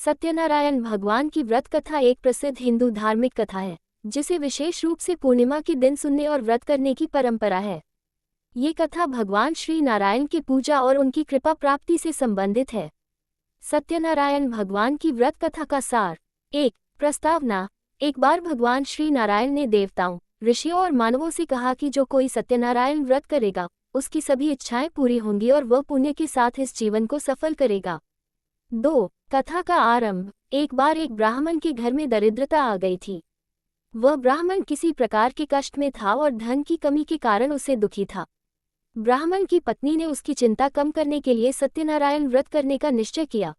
सत्यनारायण भगवान की व्रत कथा एक प्रसिद्ध हिंदू धार्मिक कथा है, जिसे विशेष रूप से पूर्णिमा के दिन सुनने और व्रत करने की परंपरा है। ये कथा भगवान श्री नारायण की पूजा और उनकी कृपा प्राप्ति से संबंधित है। सत्यनारायण भगवान की व्रत कथा का सार। 1. प्रस्तावना। एक बार भगवान श्री नारायण ने देवताओं, ऋषियों और मानवों से कहा कि जो कोई सत्यनारायण व्रत करेगा, उसकी सभी इच्छाएं पूरी होंगी और वह पुण्य के साथ इस जीवन को सफल करेगा। 2. कथा का आरंभ। एक बार एक ब्राह्मण के घर में दरिद्रता आ गई थी। वह ब्राह्मण किसी प्रकार के कष्ट में था और धन की कमी के कारण उसे दुखी था। ब्राह्मण की पत्नी ने उसकी चिंता कम करने के लिए सत्यनारायण व्रत करने का निश्चय किया।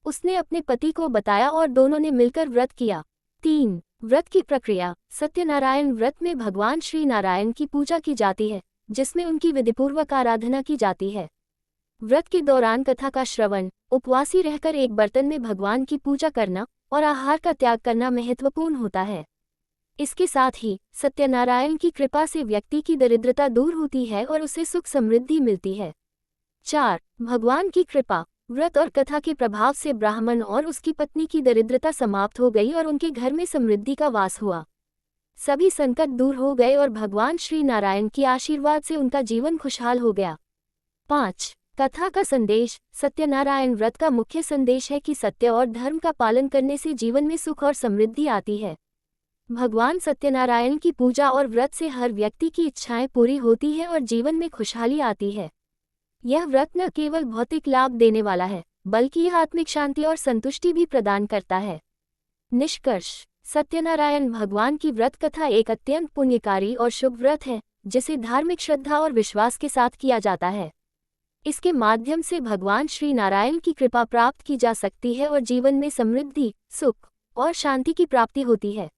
उसने अपने पति को बताया और दोनों ने मिलकर व्रत किया। 3. व्रत की प्रक्रिया। सत्यनारायण व्रत में भगवान श्री नारायण की पूजा की जाती है, जिसमें उनकी विधिपूर्वक आराधना की जाती है। व्रत के दौरान कथा का श्रवण, उपवासी रहकर एक बर्तन में भगवान की पूजा करना और आहार का त्याग करना महत्वपूर्ण होता है। इसके साथ ही सत्यनारायण की कृपा से व्यक्ति की दरिद्रता दूर होती है और उसे सुख समृद्धि मिलती है। 4. भगवान की कृपा। व्रत और कथा के प्रभाव से ब्राह्मण और उसकी पत्नी की दरिद्रता समाप्त हो गई और उनके घर में समृद्धि का वास हुआ। सभी संकट दूर हो गए और भगवान श्री नारायण की आशीर्वाद से उनका जीवन खुशहाल हो गया। 5. कथा का संदेश। सत्यनारायण व्रत का मुख्य संदेश है कि सत्य और धर्म का पालन करने से जीवन में सुख और समृद्धि आती है। भगवान सत्यनारायण की पूजा और व्रत से हर व्यक्ति की इच्छाएं पूरी होती है और जीवन में खुशहाली आती है। यह व्रत न केवल भौतिक लाभ देने वाला है, बल्कि यह आत्मिक शांति और संतुष्टि भी प्रदान करता है। निष्कर्ष। सत्यनारायण भगवान की व्रत कथा एक अत्यंत पुण्यकारी और शुभ व्रत है, जिसे धार्मिक श्रद्धा और विश्वास के साथ किया जाता है। इसके माध्यम से भगवान श्री नारायण की कृपा प्राप्त की जा सकती है और जीवन में समृद्धि, सुख और शांति की प्राप्ति होती है।